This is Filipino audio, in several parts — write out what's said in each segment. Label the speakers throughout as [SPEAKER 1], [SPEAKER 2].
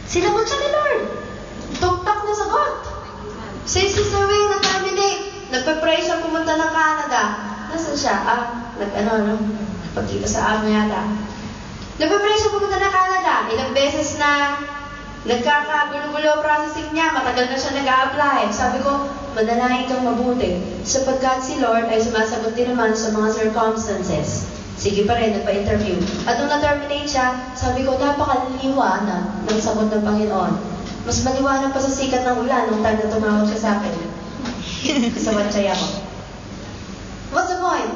[SPEAKER 1] Sinagot siya ni Lord. Tuktak na sagot. Si Sister Wing na-terminate. Nagpe-pray siya pumunta ng Canada. Nasaan siya? Pagkita sa amo yata. Nagpe-pray siya pumunta ng Canada. Ilang beses na nagkakagulo-gulo processing niya. Matagal na siya nag-a-apply. Sabi ko, manalangin kang mabuti. Sapagkat si Lord ay sumasagot din naman sa mga circumstances. Sige pa rin, nagpa-interview. At nung na-terminate siya, sabi ko, napakaliwanag ng sagot ng Panginoon. Mas maliwanag pa sa sikat ng ulan nung time na tumawag siya sa akin. Sa wansaya ko. What's the point?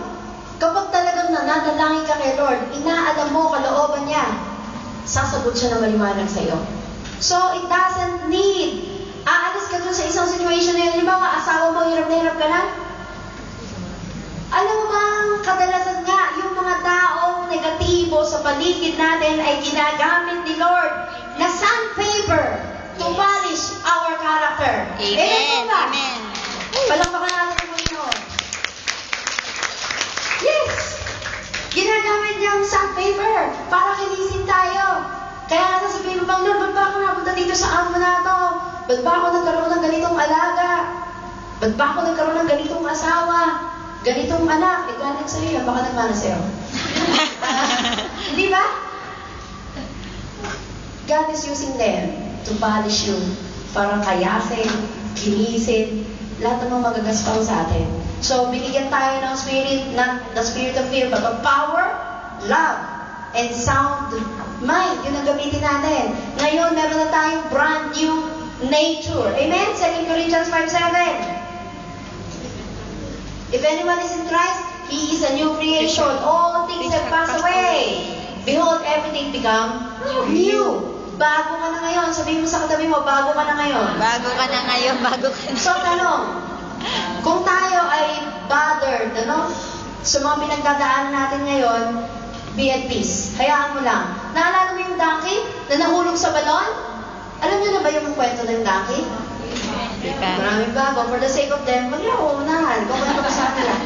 [SPEAKER 1] Kapag talagang nananalangin ka kay Lord, inaalam mo kalooban niya, sasagot siya ng maliwanag sa iyo. So, it doesn't need, aalis ka dun sa isang situation na yun. Halimbawa, asawa mo, hirap na hirap ka na. Alam mo bang, kadalasan nga, yung mga taong negatibo sa paligid natin ay ginagamit ni Lord na sandpaper to polish our character.
[SPEAKER 2] Amen. Amen.
[SPEAKER 1] Palakpakan natin ang Panginoon. Yes! Ginagamit niyang sandpaper para kinisin tayo. Kaya nga sasabihin mo bang, Lord, ba't ba ako napunta dito sa amo na to? Ba't ba ako nagkaroon ng ganitong alaga? Ba't ba ako nagkaroon ng ganitong asawa? Ganitong anak? Galing sa'yo yan, baka nagmana sa'yo. Hindi ba? God is using them to polish you. Para kayasin, kinisin, lahat ng mga magagaspang sa atin. So, binigyan tayo ng spirit, not the spirit of fear, but of power, love, and sound mind. Yun ang gamitin natin. Ngayon, meron na tayong brand new nature. Amen? 2 Corinthians 5:7. If anyone is in Christ, he is a new creation. All things have passed away. Behold, everything become new. Bago ka na ngayon. Sabihin mo sa katabi mo, bago ka na ngayon.
[SPEAKER 2] Bago ka na ngayon, bago ka na.
[SPEAKER 1] So, tanong, kung tayo ay bothered, sa mga pinagdadaanan natin ngayon, be at peace. Hayaan mo lang. Naalala mo yung donkey na nahulog sa balon? Alam niyo na ba yung kwento ng donkey? Maraming bago. For the sake of them, wag niyo ako unahan. Kung ano sa nila.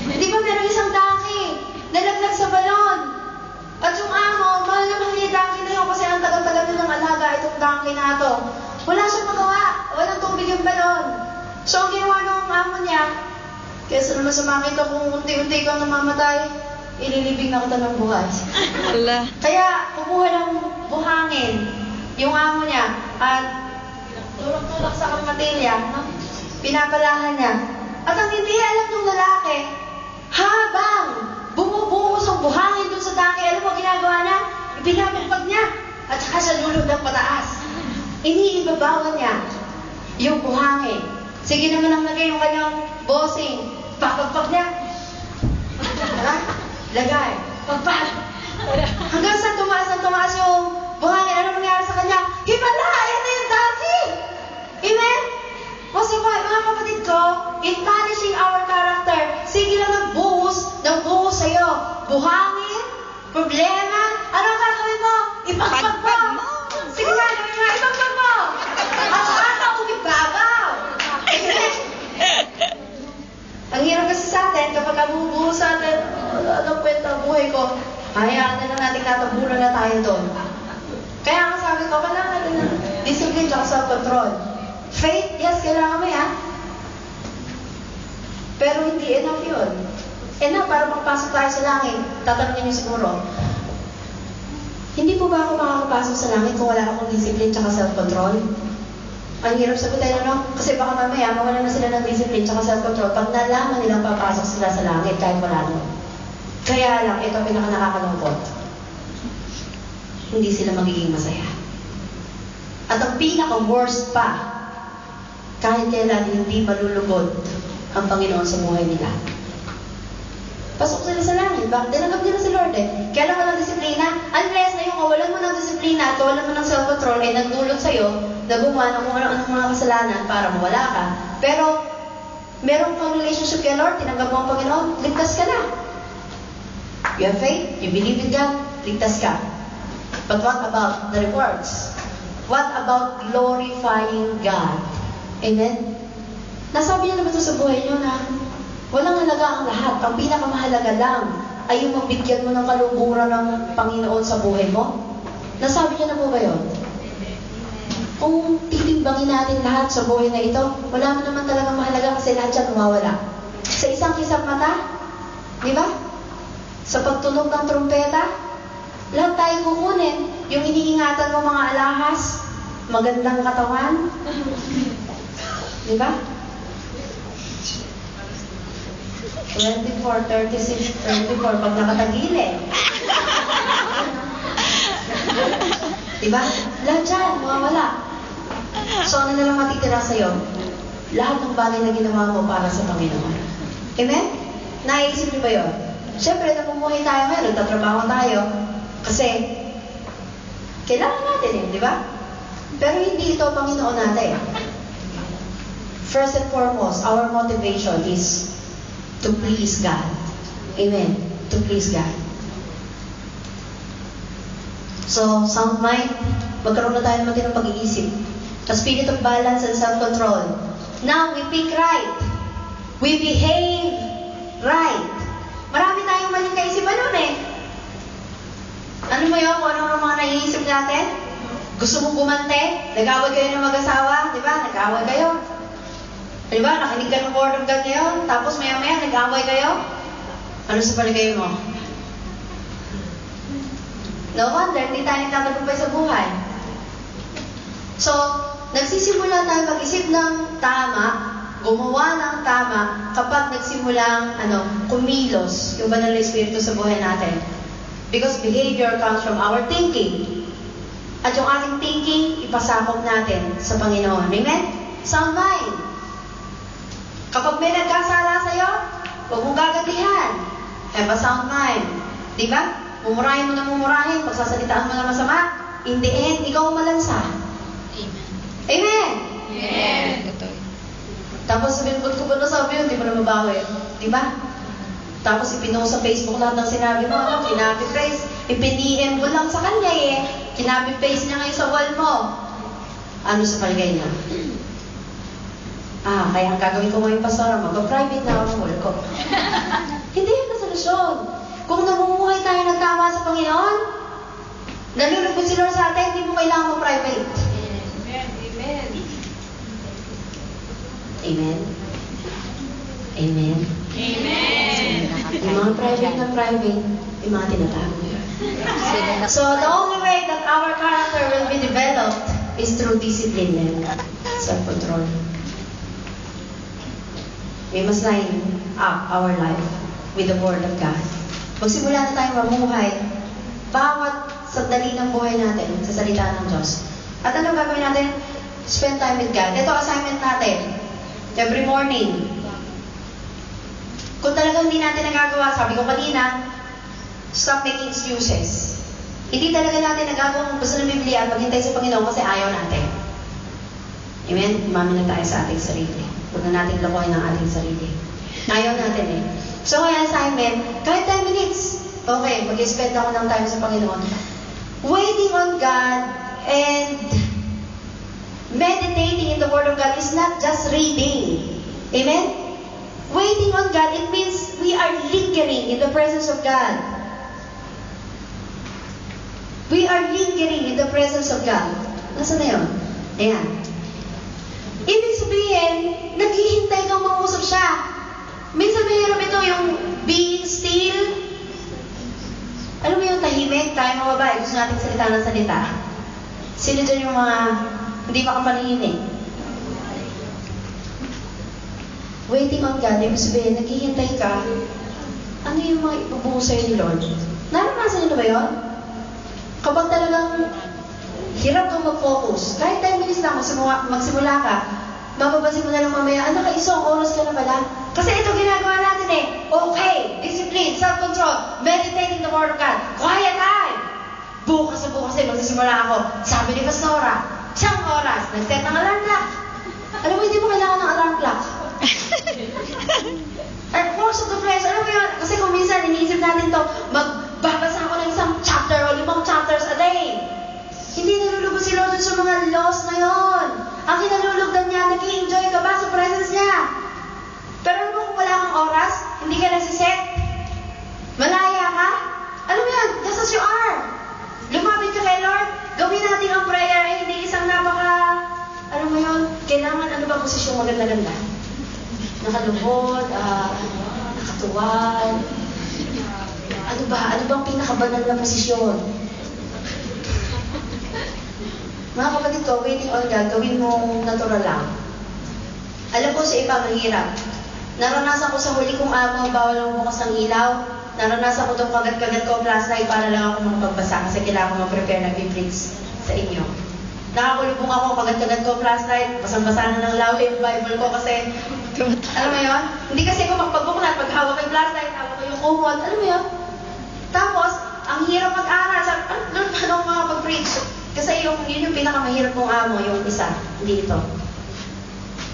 [SPEAKER 1] Hindi ba meron isang donkey nalaglag sa balon? At yung amo, mahal na mahal yung donkey na yun kasi ang tagal-tagal na ng alaga itong donkey na ito. Wala siyang magawa. Walang tubig yung balon. So, ang ginawa ng amo niya, kaysa naman sa makita kung unti-unti kang namamatay, ililibing na kita ng buhay. Kaya, kumuha ng buhangin yung amo niya at tulak-tulak sa kamatilya, pinapalahan niya. At ang hindi alam ng lalaki, habang bumubuhos ang buhangin dun sa daki, alam mo ginagawa niya? Ipinapagpag niya at saka sa lulog ng pataas. Iniibabawan niya yung buhangin. Sige naman ang lagay yung kanyang bossing. Papagpag niya. Lagay. Pagpag. Hanggang sa tumaas yung buhangin. Ano nangyari sa kanya? Himala! Ayan na yung dati! Amen? Kasi mga kapatid ko, in punishing our character, sige lang nagbuhos sa'yo. Buhangin, problema, ano ang gagawin mo? Ipagpag mo! Sige nga, ipagpag mo! At saka ka umibabaw! Ang hirap kasi sa atin, kapag nabubuhos sa atin, anong kwenta ang buhay ko? Hayaan na lang natin natabunan na tayo doon. Kaya ang sabi ko, kailangan natin ng discipline at self-control. Faith, yes, kailangan mo yan. Pero hindi enough yun. Enough para magpasok tayo sa langit. Tatanungin niyo siguro, hindi po ba ako makakapasok sa langit kung wala akong discipline at self-control? Ang hirap sagutin, Kasi baka mamaya, mawala na sila ng discipline at self-control pag nalaman nilang papasok sila sa langit kahit wala nun. Kaya lang, ito ang pinaka-nakakalungkot. Hindi sila magiging masaya. At ang pinaka-worst pa, kahit kailan hindi malulugod ang Panginoon sa buhay nila. Pasok sila sa langit. Bakit? Dinagap nila si Lord Kaya lang walang disiplina. Unless na yung kawalan mo ng disiplina at kawalan mo ng self-control ay nagdulot sa'yo na gumawa ng kung ano-anong mga kasalanan para mawala ka. Pero, meron kang relationship kay Lord, tinanggap mo ang Panginoon, ligtas ka na. You have faith, you believe in God, ligtas ka. But what about the rewards? What about glorifying God? Amen? Nasabi niya naman ito sa buhay niyo na walang halaga ang lahat. Ang pinakamahalaga lang ay yung mabigyan mo ng kalungkuran ng Panginoon sa buhay mo. Nasabi niya na po ba yun? kung titimbangin natin lahat sa buhay na ito, wala mo naman talagang mahalaga kasi lahat yan mawawala. Sa isang kisap mata, di ba? Sa pagtunog ng trumpeta, lahat tayo kukunin. Yung iniingatan mo mga alahas, magandang katawan, di ba? 24, 36, 34, pag nakatagilid. Diba? Lahat dyan, mawawala. So, ano na lang matitira sa'yo? Lahat ng bagay na ginawa mo para sa Panginoon. Amen? Naisip niyo ba yun? Siyempre, namumuhay tayo ngayon, nagtatrabaho tayo. Kasi, kailangan natin di ba? Pero hindi ito Panginoon natin. First and foremost, our motivation is to please God. Amen? To please God. So, sound mind, magkaroon na tayo naman din ng pag-iisip. A spirit of balance and self-control. Now, we think right. We behave right. Marami tayong maling kaisipan nun Ano mo yun? Kung ano mga naiisip natin? Gusto mong gumante? Nag-away kayo ng mag-asawa? Di ba? Nag-away kayo. Di ba? Nakinig ka ng word of God ngayon. Tapos maya-maya, nag-away kayo. Ano sa palagay mo? No wonder, hindi tayo nagtatagumpay sa buhay. So, nagsisimula tayo mag-isip ng tama, gumawa ng tama, kapag nagsimulang kumilos yung banal na espiritu sa buhay natin. Because behavior comes from our thinking. At yung ating thinking, ipasakop natin sa Panginoon. Amen? Sound mind. Kapag may nagkasala sa'yo, huwag mong gagantihan. Have a sound mind. Diba? Mumurahin mo na mumurahin, pagsasalitaan mo na masama, in the end, ikaw ang malansa.
[SPEAKER 2] Amen.
[SPEAKER 1] Amen?
[SPEAKER 2] Amen.
[SPEAKER 1] Tapos sabihin, ba't ko ba nasabi yun? Di mo na mabawi. Di ba? Tapos ipinost sa Facebook lahat ng sinabi mo, kinabi-paste. Ipin-DM mo lang sa kanya Kinabi-paste niya ngayon sa wall mo. Ano sa palagay niya? Kaya ang gagawin ko ngayon, pastora, mag-private na ako sa wall ko. Hindi yun na solusyon. Kung namumuhay tayo ng tama sa Panginoon, nalulugod si Lord sa atin, hindi mo kailangan mo-private.
[SPEAKER 3] Amen. Amen.
[SPEAKER 1] Amen? Amen?
[SPEAKER 3] Amen.
[SPEAKER 1] Yung mga private na private, yung mga tinatago yun. So, the only way that our character will be developed is through discipline and self-control. We must line up our life with the Word of God. Magsimula na tayo mamuhay bawat sandali ng buhay natin sa salita ng Diyos. At ano gagawin natin? Spend time with God. Ito assignment natin. Every morning. Kung talagang hindi natin nagagawa, sabi ko kanina, stop making excuses. Hindi talaga natin nagagawa kung gusto ng Biblia at maghintay sa Panginoon kasi ayaw natin. Amen? Umamin na tayo sa ating sarili. Huwag na natin lakuin ang ating sarili. Ayaw natin So, kaya assignment, kahit 10 minutes, okay, mag-spend ako ng time sa Panginoon. Waiting on God and meditating in the Word of God is not just reading. Amen? Waiting on God, it means we are lingering in the presence of God. We are lingering in the presence of God. Nasaan na yun? Ayan. Ibig sabihin, naghihintay kang mangusap siya. Minsan mahirap ito yung being still. Alam mo yung tahimik, tayo mga babae, gusto natin salita ng salita. Sino dyan yung mga hindi makapanahimik? Waiting on God, ibig sabihin, naghihintay ka. Ano yung mga ibubuo sa'yo ni Lord? Naranasan nyo na ba yun? Kapag talagang hirap kang mag-focus, kahit 10 minutes lang magsimula ka, mapapansin mo na lang mamaya, isang oras ka na pala. Kasi ito ginagawa natin Okay, discipline, self-control, meditating the Word of God, quiet time. Bukas na bukas magsisimula ako. Sabi ni Pastora, siyang oras, nag-set ng alarm clock. Alam mo, hindi mo kailangan ng alarm clock. At force of the flesh, alam mo yun, kasi kung minsan iniisip natin to, magbabasa ako ng isang chapter o 5 chapters a day. Hindi nalulugod si Lord sa mga laws na yon. Ang kinalulugdan niya, nag-i-enjoy ka ba sa presence niya? Pero alam mo kung wala kang oras, hindi ka nasiset, malaya ka, alam mo yan, just as you are. Lumapit ka kay Lord, gawin natin ang prayer ay hindi isang maganda-ganda. Nakalubod, nakatuwad. Ano ba? Ano bang pinakabanal na posisyon? Mga kapatid ko, waiting on God, gawin mong natural lang. Alam ko sa iba, mahirap. Naranasan ko sa huli kong amo, bawal ang bukas ng ilaw. Naranasan ko itong kagat-kagat ko flashlight para lang ako makapagbasa kasi kailangan ko mag-prepare ng preach sa inyo. Nakakulubong ako, kagat-kagat ko flashlight, basang-basa na ng law yung Bible ko kasi, alam mo yun? Hindi kasi ako magpagbuklat, pag hawak yung flashlight, hawak ko yung kumot, alam mo yun? Tapos, ang hirap mag-aral. Paano ako makapag-preach? Kasi yun yung pinakamahirap kong amo, yung isa, hindi ito.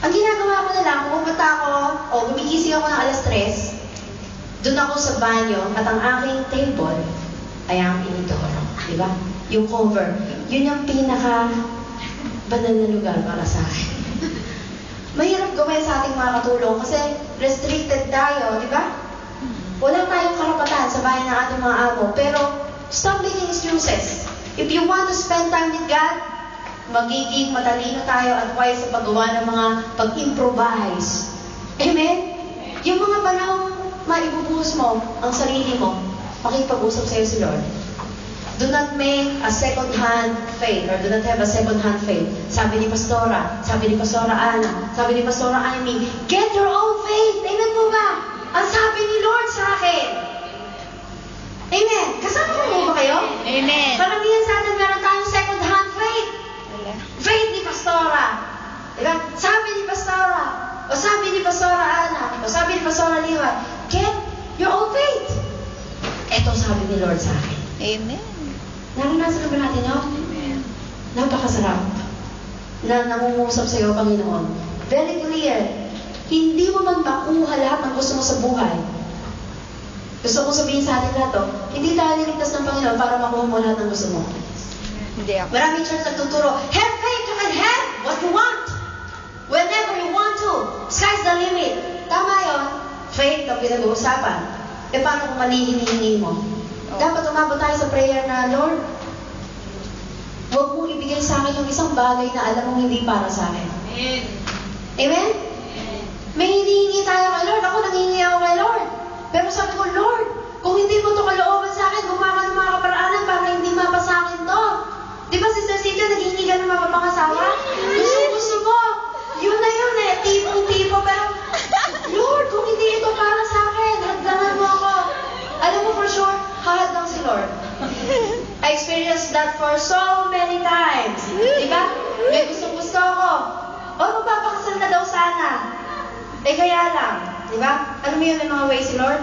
[SPEAKER 1] Ang ginagawa ko na lang, pumunta ako, o gumigising ako ng alas 3, doon ako sa banyo, at ang aking table ay ang inidoro. Diba? Yung cover. Yun yung pinaka-banal na lugar para sa akin. Mahirap gawin sa ating mga katulong kasi restricted tayo, di ba? Wala tayong karapatan sa bahay ng ating mga amo. Pero, stop making excuses. If you want to spend time with God, magiging matalino tayo at wise sa paggawa ng mga pag-improvise. Amen? Yung mga panahong maibubuhos mo ang sarili mo, makipag-usap sa'yo si Lord. Do not make a second-hand faith or do not have a second-hand faith. Sabi ni Pastora, sabi ni Pastora Ana, sabi ni Pastora Amy, get your own faith. Amen po ba? Ang sabi ni Lord sa akin. Amen. Kasama mo ba kayo?
[SPEAKER 2] Amen.
[SPEAKER 1] Karamihan sa atin meron tayong second-hand faith. Faith ni Pastora. Diba? Sabi ni Pastora, o sabi ni Pastora Ana, o sabi ni Pastora Liwa, get your own faith. Ito sabi ni Lord sa akin.
[SPEAKER 2] Amen.
[SPEAKER 1] Naranasan na ba natin yun?
[SPEAKER 3] Amen.
[SPEAKER 1] Napakasarap na nangungusap sa iyo, Panginoon. Very clear. Hindi mo man makuha lahat ng gusto mo sa buhay. Gusto kong sabihin sa atin lahat, hindi tayo niligtas ng Panginoon para makuha mo lahat ng gusto mo.
[SPEAKER 2] Hindi ako.
[SPEAKER 1] Maraming church nagtuturo, have faith, you can have what you want. Whenever you want to. Sky's the limit. Tama yun. Faith ang pinag-uusapan. E paano kung mali hinihingi mo? Dapat umabot tayo sa prayer na, Lord, huwag mong ibigay sa akin yung isang bagay na alam mong hindi para sa akin.
[SPEAKER 3] Amen.
[SPEAKER 1] Amen? May hinihingi tayo kay Lord. Ako nanghihingi ako kay Lord. Pero sabi ko, Lord, kung hindi mo ito kalooban sa akin, gumawa ka ng mga kaparaanan para hindi mapa sa akin to. Di ba, Sister Cynthia, naghihingi ka ng mga pangasawa? Gusto ko. Yun na yun eh. Tipong-tipo. Pero, Lord, kung hindi ito para sa akin, hagdangan mo ako. Alam mo for sure, hahadlang si Lord. I experienced that for so many times. Di ba? May gusto ako. O, magpapakasal na daw sana. Eh, kaya lang. Di ba? Ano mo yun, may mga ways si Lord?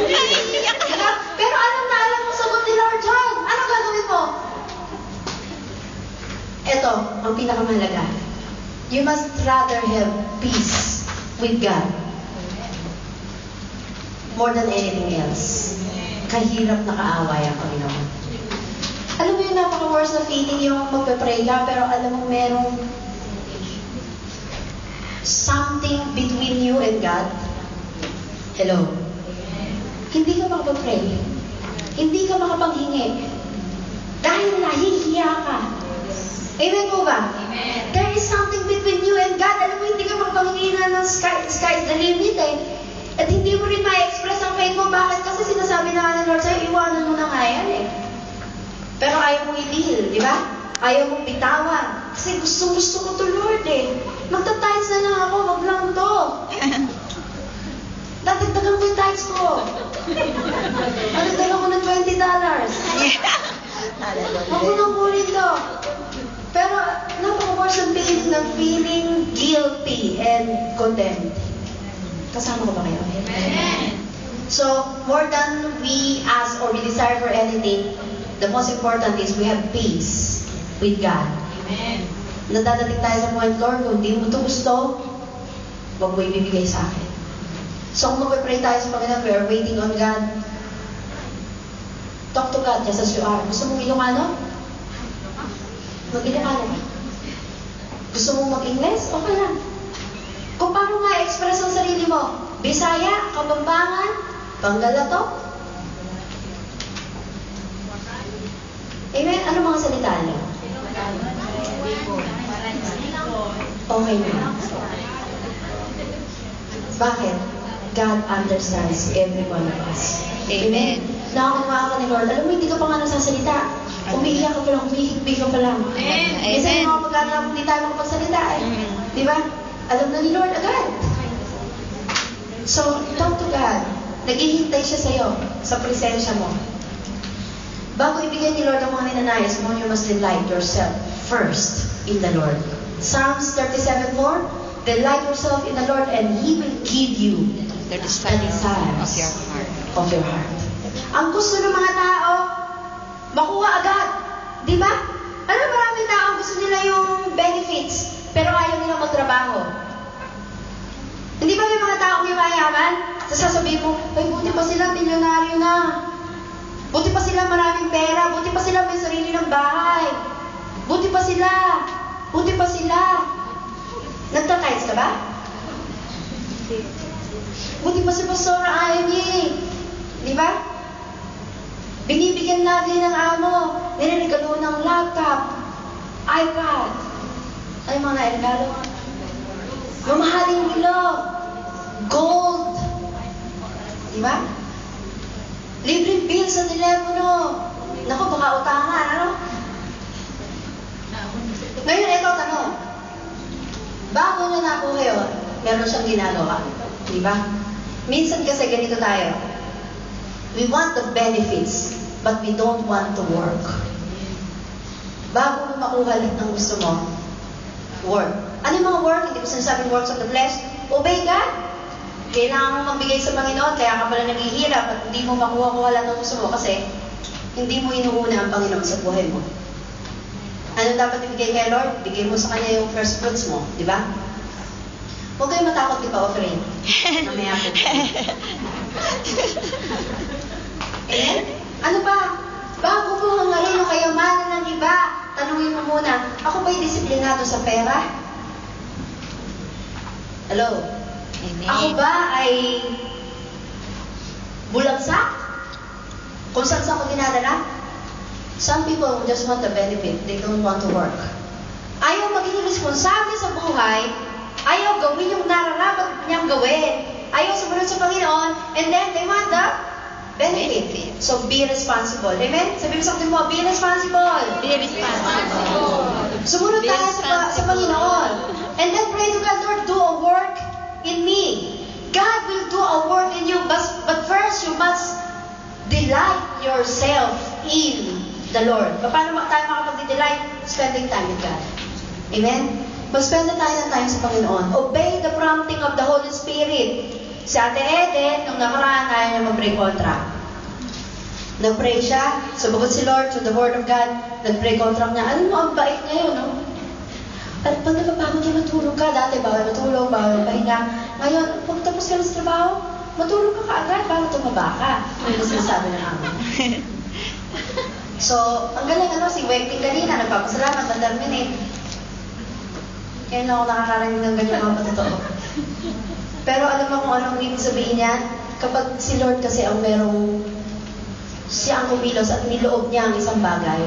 [SPEAKER 1] Diba? Pero alam na alam mo sagot ni Lord John. Ano gagawin mo? Ito, ang pinakamahalaga. You must rather have peace with God more than anything else. Kahirap na kaaway ang Panginoon. Alam mo yung napaka-worst na feeling yung magpe-pray ka, pero alam mo merong something between you and God. Hello? Hindi ka makapag-pray. Hindi ka makapaghingi. Dahil nahihiya ka. Amen po ba?
[SPEAKER 3] Amen.
[SPEAKER 1] There is something between you and God. Alam mo, hindi ka makapaghingi na ng sky is the limit eh. At hindi mo rin ma-express ang faith mo. Bakit? Kasi sinasabi na ni Lord sa'yo, iwanan mo na nga yan eh. Pero ayaw mong i-deal, di ba? Ayaw mong bitawan. Kasi gusto ko to, Lord eh. Magta-tithes na lang ako, wag lang to. Dadagdagan ko yung tithes ko. Dadagdagan ko ng $20. Huwag mo nang kunin to. Pero napaka-worst ang feeling guilty and condemned. Kasama ko ba kayo?
[SPEAKER 3] Amen.
[SPEAKER 1] So, more than we ask or we desire for anything, the most important is we have peace with God.
[SPEAKER 3] Amen.
[SPEAKER 1] Nadadating tayo sa point, Lord, kung hindi mo ito gusto, huwag mo ibibigay sa akin. So, kung mag-pray tayo sa Panginoon, we are waiting on God. Talk to God just as you are. Gusto mong Ilocano? Mag-Ilocano ka? Gusto mong mag-Ingles? Okay lang. Kung paano nga express ang sarili mo, Bisaya, Kapampangan, Panggalato, Amen? Ano mga salita niyo? Okay na. Bakit? God understands every one of us.
[SPEAKER 2] Amen.
[SPEAKER 1] Nakakuha ka ni Lord. Alam mo, hindi ka pa nga nagsasalita. Umiiyak ka pa lang, humihigbi ka pa lang. Minsan yung mga pagkakala kung hindi tayo makapagsalita eh. Di ba? Alam na ni Lord agad. So, talk to God. Naghihintay siya sa'yo, sa presensya mo. Bago ibigay ni Lord ang mga ninanayas mo, you must delight yourself first in the Lord. Psalms 37:4, delight yourself in the Lord and He will give you
[SPEAKER 2] The
[SPEAKER 1] the
[SPEAKER 2] desires
[SPEAKER 1] desires
[SPEAKER 2] of your heart.
[SPEAKER 1] of your heart. Ang gusto ng mga tao, makuha agad. Di ba? Alam mo, maraming tao gusto nila yung benefits, pero ayaw nila magtrabaho. Hindi ba may mga tao yung mayaman? Sasabihin mo, ay buti pa sila milyonaryo na. Buti pa sila maraming pera. Buti pa sila may sarili ng bahay. Buti pa sila. Buti pa sila. Nagtatides ka ba? Buti pa si Pastor Ivy. Di ba? Binibigyan lagi ng amo. Niregalo ng laptop, iPad. Ano yung mga nairegalo? Mamahaling relo. Gold. Di ba? Libreng bill sa telepono. Naku, baka utangan, ano? Ngayon, ito tanong. Bago na nakuha yun, meron siyang ginagawa. Di ba? Minsan kasi ganito tayo. We want the benefits, but we don't want to work. Bago mo makuha lahat ng gusto mo, work. Ano yung mga work? Hindi ko sinasabing works of the flesh. Obey God. Kailangan mo magbigay sa Panginoon, kaya ka pala naghihirap at hindi mo makuha-kuha lahat ng gusto mo kasi hindi mo inuuna ang Panginoon sa buhay mo. Ano dapat ibigay kay Lord? Bigay mo sa Kanya yung first fruits mo, di ba? Huwag kayong matakot ipa-offering. Mamaya po. Ano ba? Bago mo hangarin ang kayamanan ng iba, tanungin mo muna, ako ba'y disiplinado sa pera? Hello?
[SPEAKER 2] Amen.
[SPEAKER 1] Ako ba ay bulagsak? Kung saan ko dinadala? Some people just want the benefit. They don't want to work. Ayaw maging responsable sa buhay. Ayaw gawin yung nararapat niyang gawin. Ayaw sumunod sa Panginoon. And then they want the benefit. So be responsible. Amen? Sabi mo sa kapatid mo, be responsible.
[SPEAKER 2] Be responsible.
[SPEAKER 1] Sumunod
[SPEAKER 2] Be
[SPEAKER 1] tayo sa
[SPEAKER 2] responsible.
[SPEAKER 1] Panginoon. And then pray to God, Lord, do a work in me. God will do a work in you. But first, you must delight yourself in the Lord. Paano tayo makapag-delight? Spending time with God. Amen? Mag-spend na tayo ng time sa Panginoon. Obey the prompting of the Holy Spirit. Si Ate Eden, nung nakaraan, ayaw niya mag-pray kontra. Nag-pray siya, sumagot si Lord to the Word of God, nag-pray kontra niya. Alam mo, ang bait niya yun, no? At pag napapagod niya matulog ka, dati bawal matulog, bawal pahinga. Ngayon, pag tapos ka na sa trabaho, matulog ka kaagad para tumaba ka. Ano sinasabi ng amo? So, ang galing si Wegting kanina, nagpapasalamat, mandarminate. Kaya na ako nakakaraning ng ganyan mga patotoo. Pero alam mo kung anong ibig sabihin niya? Kapag si Lord kasi ang merong siya ang kumilos at niloob niya ang isang bagay,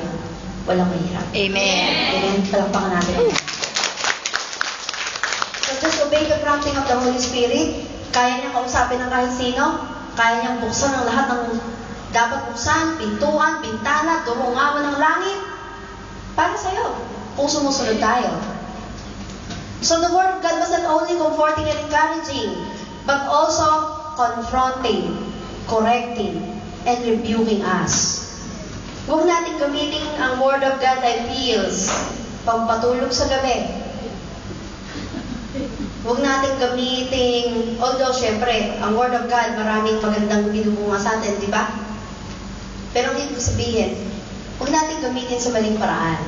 [SPEAKER 1] walang mahirap.
[SPEAKER 2] Amen.
[SPEAKER 1] Amen. Palakpakan natin. So just obey the prompting of the Holy Spirit. Kaya niyang kausapin ng kahit sino. Kaya niyang buksan ang lahat ng dapat buksan, pintuan, bintana, durungawan ng langit. Para sa'yo. Kung sumusunod tayo. So the Word of God was not only comforting and encouraging, but also confronting, correcting, and rebuking us. Huwag natin gamitin ang Word of God like pills, pampatulog sa gabi. Huwag natin gamitin, although syempre, ang Word of God, maraming magandang binubunga sa atin, di ba? Pero ang ibig sabihin, huwag natin gamitin sa maling paraan.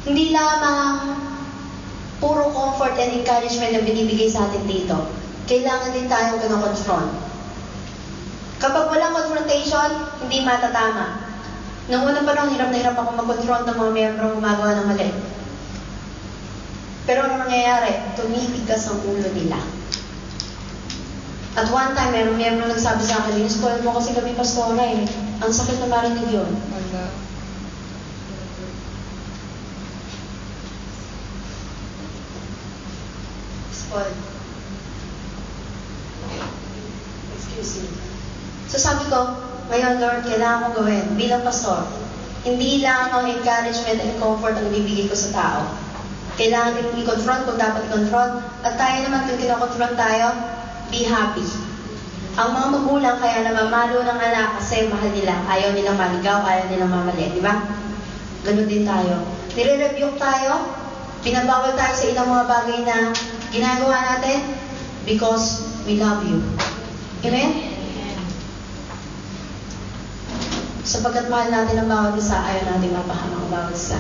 [SPEAKER 1] Hindi lamang puro comfort and encouragement na binibigay sa atin dito. Kailangan din tayong kino-confront. Kapag walang confrontation, hindi matatama. Noong unang panahon, hirap na hirap ako mag-confront ng mga miyembrong gumagawa ng mali. Pero ano nangyayari? Tumitigas ang ulo nila. At one time, meron nagsabi sa akin, in-spoil mo kasi kami pastora eh. Ang sakit na marinig yun.
[SPEAKER 2] Wala.
[SPEAKER 1] Spoil. Excuse me. So sabi ko, ngayon Lord, kailangan kong gawin bilang pastor. Hindi lang ang encouragement and comfort ang bibigay ko sa tao. Kailangan din i-confront kung dapat i-confront. At tayo naman kung kino-confront tayo, be happy. Ang mga magulang kaya namamalo ng anak kasi mahal nila. Ayaw nilang maligaw, ayaw nilang mamali. Di ba? Ganun din tayo. Nire-rebuke tayo, pinabawal tayo sa ilang mga bagay na ginagawa natin because we love you. Amen? Sapagkat mahal natin ang bawat isa, ayaw natin mapahamak ang bawat isa.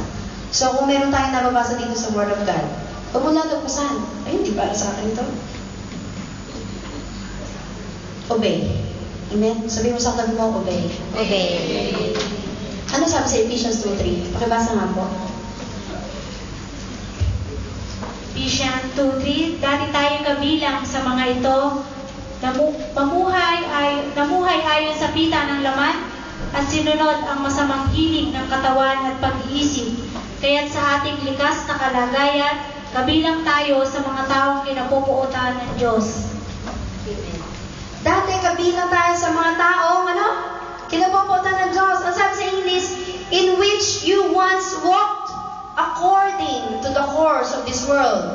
[SPEAKER 1] So kung meron tayong nababasa dito sa Word of God, huwag mo lalagpasan. Ay, hindi para sa akin ito. Obey. Amen? Sabihin mo sa katabi mo, obey.
[SPEAKER 2] Obey.
[SPEAKER 1] Ano sabi sa Ephesians 2:3? Pakibasa nga po.
[SPEAKER 4] Ephesians 2:3, dati tayo kabilang sa mga ito, namuhay ayon sa pita ng laman, at sinunod ang masamang hilig ng katawan at pag-iisip. Kaya't sa ating likas na kalagayan, kabilang tayo sa mga taong kinapupuotan ng Diyos.
[SPEAKER 1] Amen. Dati kabilang tayo sa mga taong, kinapupuotan ng Diyos. Ang sabi sa English, in which you once walked according to the course of this world.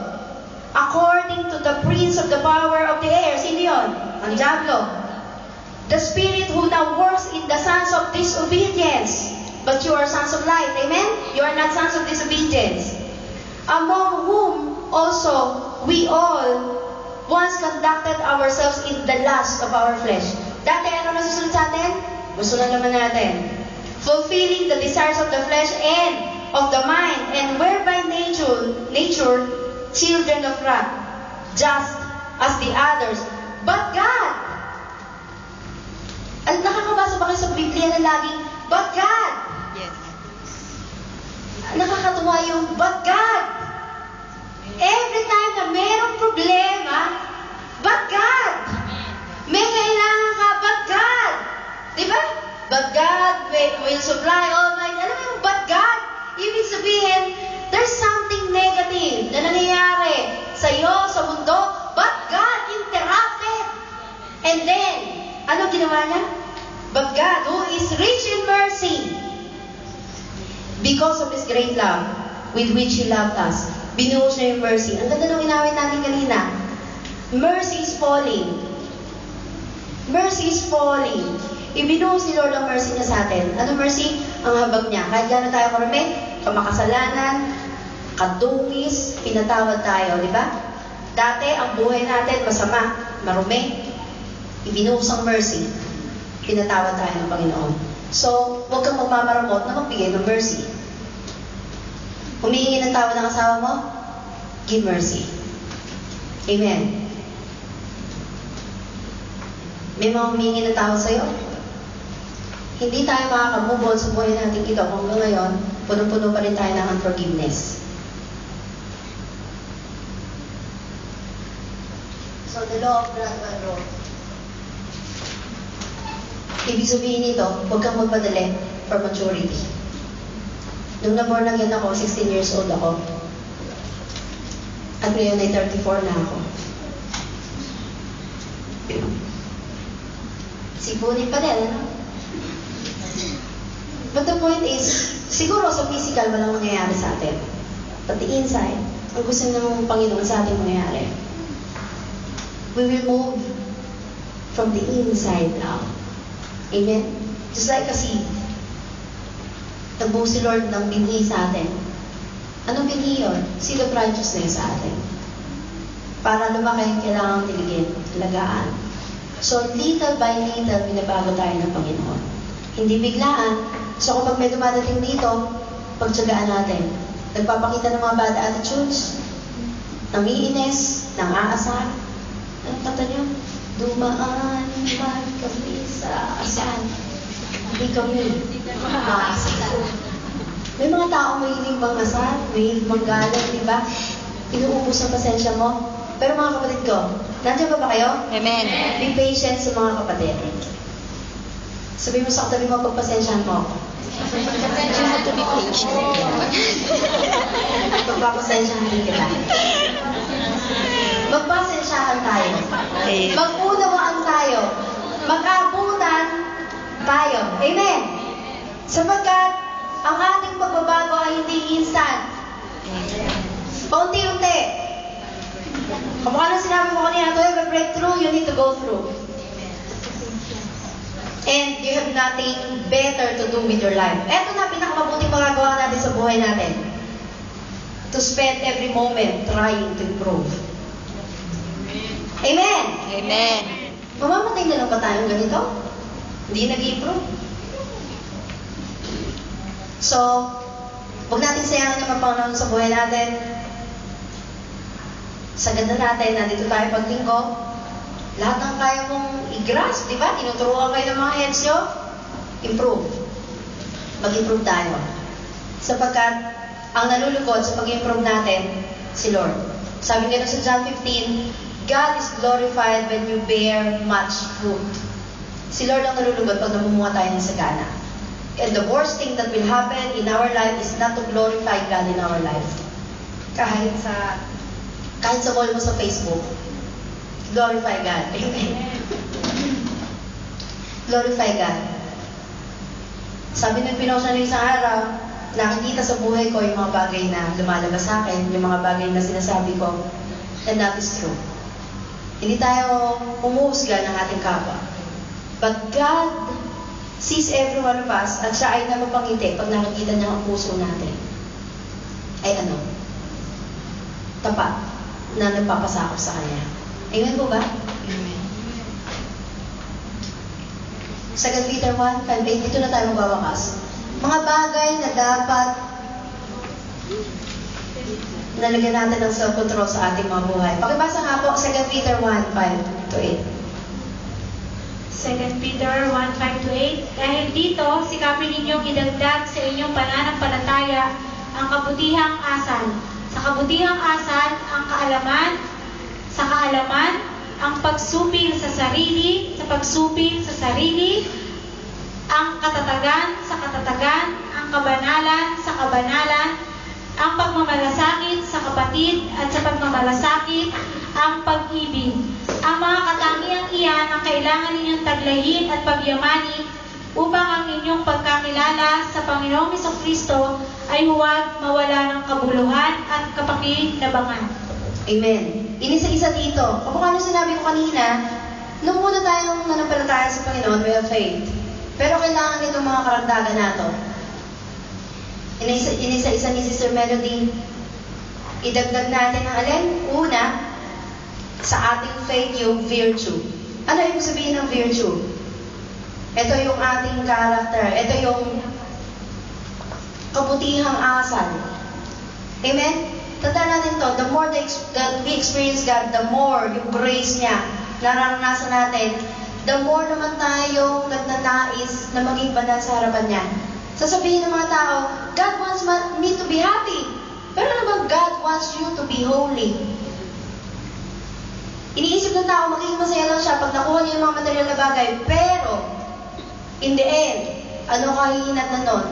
[SPEAKER 1] According to the prince of the power of the air. Sino yun? Ang diablo. The spirit who now works in the sons of disobedience. But you are sons of light. Amen? You are not sons of disobedience. Among whom also we all once conducted ourselves in the lust of our flesh. Dati ano nasusunod sa atin? Gusto na naman natin. Fulfilling the desires of the flesh and of the mind, and were by nature children of wrath, just as the others. But God, at nakakabasa ba kayo sa Biblia na laging, but God?
[SPEAKER 2] Yes.
[SPEAKER 1] Nakakatuwa yung, but God. Every time na merong problema, but God. May kailangan ka, but God. Diba? But God will supply all my, alam mo yung, but God? Ibig sabihin, there's something negative na nangyayari sa iyo, sa mundo, but God interrupted. And then, ano ginawa niya? But God, who is rich in mercy, because of His great love, with which He loved us, binuhos niya yung mercy. Ang ganda nung inawit natin kanina. Mercy is falling. Mercy is falling. Ibinuhos ni Lord ang mercy niya sa atin. Ano mercy? Ang habag niya. Kahit gano'n tayo karami, kamakasalanan, kadungis, pinatawad tayo, di ba? Dati, ang buhay natin masama, marumi. Ibinuhos ang mercy. Pinatawad tayo ng Panginoon. So, huwag kang magmamaramot na magbigay ng mercy. Humihingi ng tawad ng asawa mo, give mercy. Amen. May mga humihingi ng tawad sa'yo. Hindi tayo makaka-move on sa buhay natin ito kung ngayon, puno-puno pa rin tayo ng unforgiveness. So, the law of gradual growth. Ibig sabihin nito, huwag kang magpadali for maturity. Nung na-born again ako, 16 years old ako. At ngayon ay 34 na ako. Sipunin pa rin, ano? But the point is, siguro sa physical walang mangyayari sa atin. But the inside, ang gusto ng Panginoon sa atin mangyayari. We will move from the inside out. Amen? Just like a seed. Nagbuo si Lord ng binhi sa atin. Anong binhi yun? Seed of righteousness sa atin. Para lumaki, kailangan tiligin, alagaan. So, little by little, binabago tayo ng Panginoon. Hindi biglaan. So, kapag may dumadating dito, pagtsagaan natin. Nagpapakita ng mga bad attitudes, nangiinis, nang-aasar. Anong kata niyo? Dumaan man kami sa asan. Hindi kami maasar. May mga tao mahilig mang-asar, mahilig mang-galang, di ba? Inuubos ang pasensya mo. Pero mga kapatid ko, Nandiyan ba kayo?
[SPEAKER 2] Amen.
[SPEAKER 1] Be patient sa mga kapatid. Sabi mo sa katabi mo, pagpasensyahan mo ako.
[SPEAKER 2] You have to be patient.
[SPEAKER 1] Pagpapasensyahan din kita. Magpasensyahan tayo.
[SPEAKER 2] Okay.
[SPEAKER 1] Mag-unawaan tayo. Mag-abutan tayo. Amen? Sapagkat ang ating pagbabago ay hindi instant. Paunti-unti. Kamukha na sinabi ko kanina, to have a breakthrough, you need to go through. And you have nothing better to do with your life. Eto na, pinakamabuting magagawa natin sa buhay natin. To spend every moment trying to improve. Amen?
[SPEAKER 2] Amen.
[SPEAKER 1] Mamamatay na lang ba tayong ganito? Hindi nag-improve. So, huwag natin sayangin ang Panginoon sa buhay natin. Sa ganda natin, nandito tayo paglinggo. Lahat ng kaya mong i-grasp, di ba? Tinuturuan kayo ng mga heads nyo. Improve. Mag-improve tayo. Sapagkat, ang nalulugod sa pag-improve natin, si Lord. Sabi nga sa John 15, God is glorified when you bear much fruit. Si Lord ang nalulugod pag namumuha tayo ng sagana. And the worst thing that will happen in our life is not to glorify God in our life. Kahit sa wall mo sa Facebook, glorify God. Amen. Glorify God. Sabi ng pinost na isang araw, nakikita sa buhay ko yung mga bagay na lumalabas sa akin, yung mga bagay na sinasabi ko, and that is true. Hindi tayo umuusga ng ating kapwa. But God sees every one of us at siya ay napapangiti pag nakikita niya ang puso natin. Ay ano? Tapat na nagpapasakop sa Kanya. Amen po ba?
[SPEAKER 2] Amen.
[SPEAKER 1] 2 Peter 1:5-8, dito na tayo magwawakas. Mga bagay na dapat nalagyan natin ng self-control sa ating mga buhay. Pakibasa nga po, 2 Peter 1:5-8.
[SPEAKER 4] 2 Peter 1:5-8. Dahil dito, sikapin ninyong idagdag sa inyong pananampalataya ang kabutihang asal. Sa kabutihang asal, ang kaalaman. Sa kaalaman, ang pagsupil sa sarili. Sa pagsupil sa sarili, ang katatagan sa katatagan, ang kabanalan sa kabanalan, ang pagmamalasakit sa kapatid, at sa pagmamalasakit, ang pag-ibig. Ang mga katangiang iyan ang kailangan ninyong taglayin at pagyamanin upang ang inyong pagkakilala sa Panginoong Jesucristo ay huwag mawala ng kabuluhan at kapakinabangan.
[SPEAKER 1] Amen. Inisa-isa dito. Kapag ano sinabi ko kanina, nung muna tayong nanampalataya sa Panginoon, we have faith. Pero kailangan itong mga karagdagan nato. Inisa-isa ni Sister Melody, idagdag natin ang alin? Una, sa ating faith yung virtue. Ano yung sabihin ng virtue? Ito yung ating character. Ito yung kabutihang asal. Amen? Tandaan natin to, the more that we experience God, the more yung grace niya nararanasan natin, the more naman tayong nagnanais na maging banal sa harapan niya. Sasabihin ng mga tao, God wants me to be happy. Pero naman God wants you to be holy. Iniisip ng tao, magiging masaya lang siya pag nakuha niya yung mga material na bagay. Pero, in the end, ano kahihinat na nun?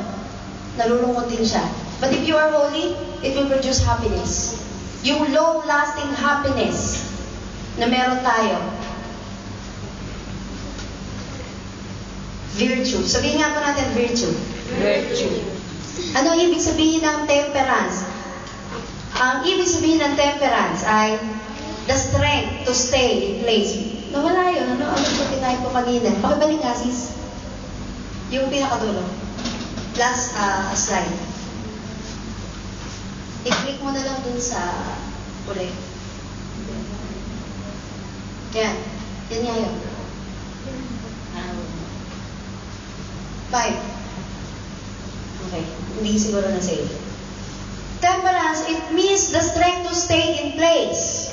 [SPEAKER 1] Nalulungkot din siya. But if you are holy, it will produce happiness. Yung long-lasting happiness na meron tayo. Virtue. Sabihin nga po natin virtue.
[SPEAKER 2] Virtue.
[SPEAKER 1] Ano ibig sabihin ng temperance? Ang ibig sabihin ng temperance ay the strength to stay in place. Nawala yun. Ano po tinayin ko kanina? Pakibalik nga, sis. Yung pinakadulo. Last slide. I-click mo na lang dun sa uli. Yan. Yan nga yun. 5. Okay. Hindi siguro na save. Temperance, it means the strength to stay in place.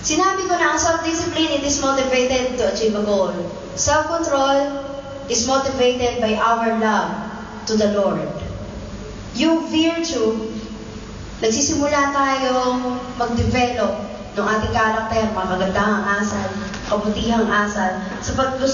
[SPEAKER 1] Sinabi ko na ang self-discipline, it is motivated to achieve a goal. Self-control is motivated by our love to the Lord. Yung virtue, nagsisimula tayong mag-develop ng ating karakter, mga kagandahang asal, kabutihang asal, sa paglusong